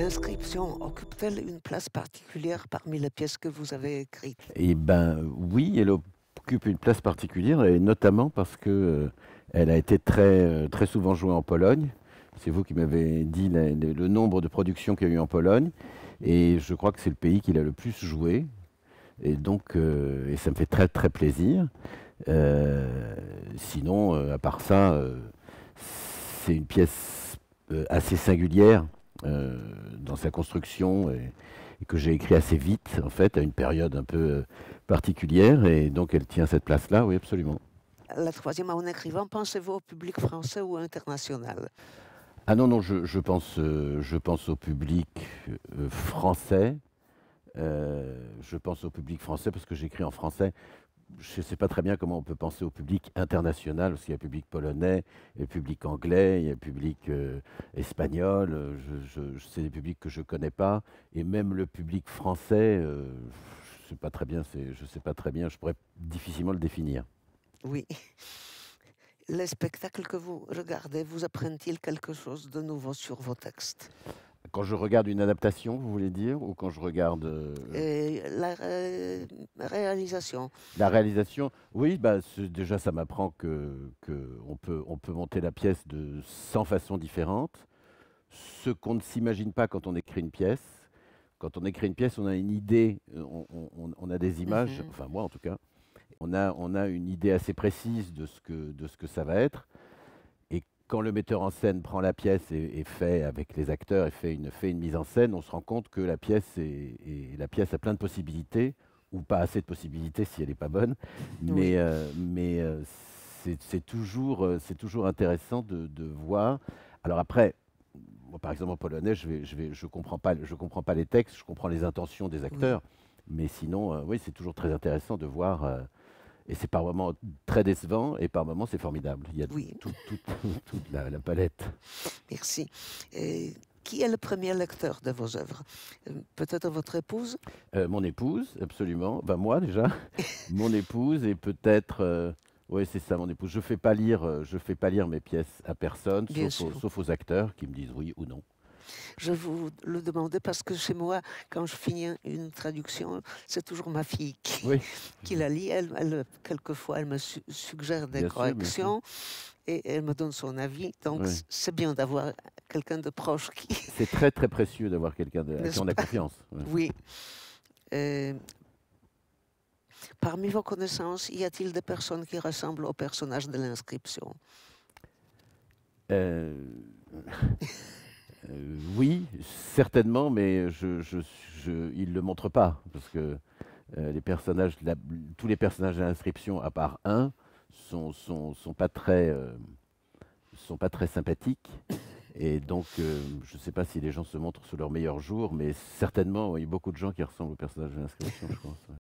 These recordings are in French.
L'inscription occupe-t-elle une place particulière parmi les pièces que vous avez écrites? Eh ben oui, elle occupe une place particulière, et notamment parce que elle a été très souvent jouée en Pologne. C'est vous qui m'avez dit le nombre de productions qu'il y a eu en Pologne, et je crois que c'est le pays qui l'a le plus joué, et donc et ça me fait très plaisir. Sinon, à part ça, c'est une pièce assez singulière dans sa construction, et que j'ai écrit assez vite, en fait, à une période un peu particulière, et donc elle tient cette place-là, oui, absolument. La troisième, en écrivant, pensez-vous au public français ou international? Ah non, non, je pense au public français. Je pense au public français parce que j'écris en français. Je ne sais pas très bien comment on peut penser au public international, parce qu'il y a le public polonais, il y a le public anglais, il y a le public espagnol, c'est des publics que je ne connais pas, et même le public français, je ne sais pas très bien, je sais pas très bien, je pourrais difficilement le définir. Oui. Les spectacles que vous regardez vous apprennent-ils quelque chose de nouveau sur vos textes? Quand je regarde une adaptation, vous voulez dire, ou quand je regarde Et la réalisation? la réalisation? Oui, bah, déjà ça m'apprend que on peut monter la pièce de 100 façons différentes, ce qu'on ne s'imagine pas quand on écrit une pièce. Quand on écrit une pièce, on a une idée, on a des images, Mhm. enfin moi en tout cas, on a une idée assez précise de ce que ça va être. Et quand le metteur en scène prend la pièce et fait avec les acteurs et fait une mise en scène, on se rend compte que la pièce a plein de possibilités, ou pas assez de possibilités si elle n'est pas bonne. Oui. Mais c'est toujours intéressant de voir. Alors après, moi, par exemple, en polonais, je comprends pas les textes, je comprends les intentions des Oui. acteurs, mais sinon, oui, c'est toujours très intéressant de voir, et c'est par moments très décevant, et par moments c'est formidable. Il y a Oui. toute la palette. Merci. Et qui est le premier lecteur de vos œuvres? Peut-être votre épouse? Mon épouse, absolument, enfin moi déjà, mon épouse, et peut-être, oui, c'est ça, mon épouse. Je fais pas lire mes pièces à personne, Bien sûr. sauf aux acteurs qui me disent oui ou non. Je vous le demandais parce que chez moi, quand je finis une traduction, c'est toujours ma fille Oui, qui la lit. Quelquefois, elle me suggère des bien sûr. corrections et elle me donne son avis. Donc, Oui. c'est bien d'avoir quelqu'un de proche qui, C'est très précieux d'avoir quelqu'un à qui n'est-ce on a pas? confiance. Ouais. Oui. Euh, Parmi vos connaissances, y a-t-il des personnes qui ressemblent au personnage de l'inscription? Euh, oui, certainement, mais il ne le montre pas, parce que tous les personnages de l'inscription, à part un, sont pas très sympathiques. Et donc, je ne sais pas si les gens se montrent sous leur meilleur jour, mais certainement, il y a beaucoup de gens qui ressemblent aux personnages de l'inscription, je pense. Ouais.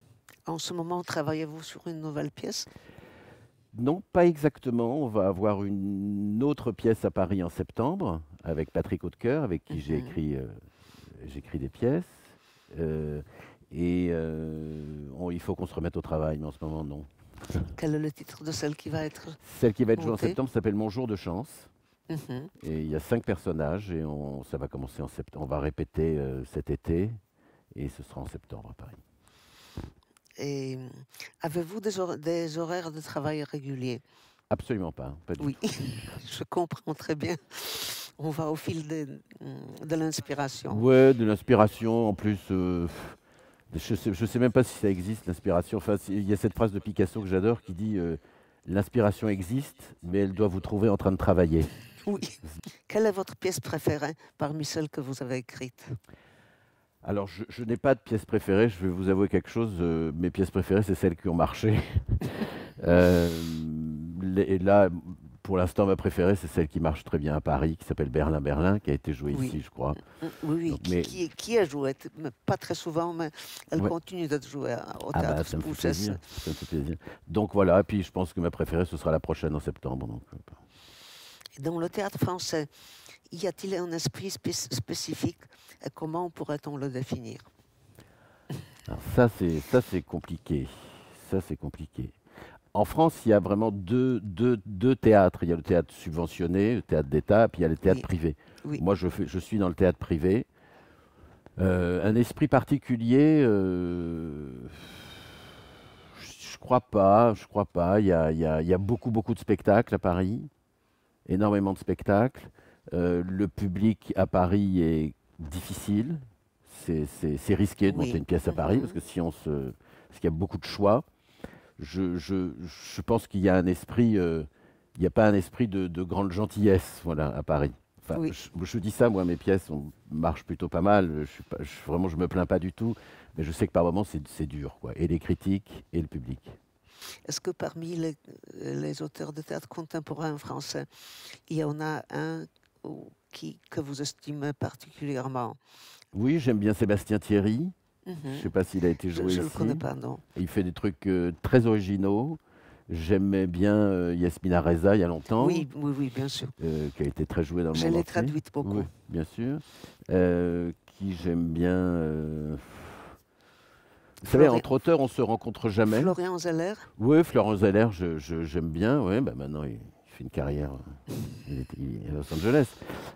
En ce moment, travaillez-vous sur une nouvelle pièce? Non, pas exactement. On va avoir une autre pièce à Paris en septembre, avec Patrick Hautecoeur, avec qui Mhm. j'écris des pièces. Euh, il faut qu'on se remette au travail, mais en ce moment, non. Quel est le titre de celle qui va être Celle qui va être jouée en montée? septembre s'appelle Mon jour de chance. Mhm. Et il y a 5 personnages, et ça va commencer en septembre. On va répéter cet été, et ce sera en septembre à Paris. Et avez-vous des horaires de travail réguliers? Absolument pas, pas du Oui, tout. je comprends très bien. On va au fil de l'inspiration. Ouais, de l'inspiration, en plus, je sais même pas si ça existe, l'inspiration. Enfin, il y a cette phrase de Picasso que j'adore qui dit l'inspiration existe, mais elle doit vous trouver en train de travailler. Oui. Quelle est votre pièce préférée parmi celles que vous avez écrites? Alors, je n'ai pas de pièce préférée, je vais vous avouer quelque chose, mes pièces préférées, c'est celles qui ont marché. Euh, et là, pour l'instant, ma préférée, c'est celle qui marche très bien à Paris, qui s'appelle Berlin, qui a été jouée Oui. ici, je crois. Oui, oui, Donc, mais, qui a joué, mais pas très souvent, mais elle ouais. continue d'être jouée au Ah bah, théâtre ça me fait Pouchesse. plaisir, ça me fait plaisir. Donc voilà, et puis je pense que ma préférée, ce sera la prochaine en septembre. Donc, Dans le théâtre français, y a-t-il un esprit spécifique et comment pourrait-on le définir? alors ça, c'est compliqué. Ça, c'est compliqué. En France, il y a vraiment deux théâtres. Il y a le théâtre subventionné, le théâtre d'État, puis il y a le théâtre Oui, privé. oui. Moi, je suis dans le théâtre privé. Un esprit particulier, je crois pas, je crois pas. Il y a beaucoup, beaucoup de spectacles à Paris, énormément de spectacles. Le public à Paris est difficile. C'est risqué de monter Oui. une pièce à Paris parce que parce qu'il y a beaucoup de choix. Je pense qu'il y a un esprit, il n'y a pas un esprit de grande gentillesse, voilà, à Paris. Enfin, Oui. je dis ça, moi, mes pièces marchent plutôt pas mal. Vraiment, je me plains pas du tout, mais je sais que par moments, c'est dur, quoi. Et les critiques et le public. Est-ce que parmi les auteurs de théâtre contemporain français, il y en a un que vous estimez particulièrement? Oui, j'aime bien Sébastien Thierry. Je ne Mhm. sais pas s'il a été Je joué ne le connais ici. pas, non. Il fait des trucs très originaux. J'aimais bien Yasmina Reza il y a longtemps, Oui, oui, oui, bien sûr. qui a été très jouée dans le Je monde l'ai entier. traduite Oui, beaucoup. bien sûr. Qui j'aime bien. Vous savez, Flori- entre auteurs, on se rencontre jamais. Florian Zeller. Oui, Florent Zeller, j'aime bien. Ouais, bah maintenant, il fait une carrière. Il est à Los Angeles.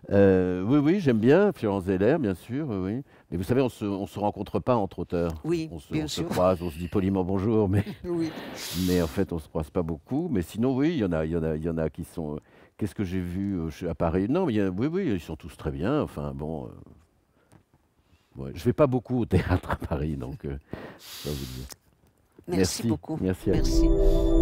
Oui, oui, j'aime bien Florent Zeller, bien sûr. Oui, oui. Mais vous savez, on se rencontre pas entre auteurs. Oui, bien On se sûr. croise, on se dit poliment bonjour, Oui. mais en fait, on se croise pas beaucoup. Mais sinon, oui, il y en a qui sont. Qu'est-ce que j'ai vu à Paris? Non, mais oui, oui, ils sont tous très bien. Enfin, bon. Ouais, je vais pas beaucoup au théâtre à Paris, donc je peux pas vous dire. Merci beaucoup. Merci à vous. Merci.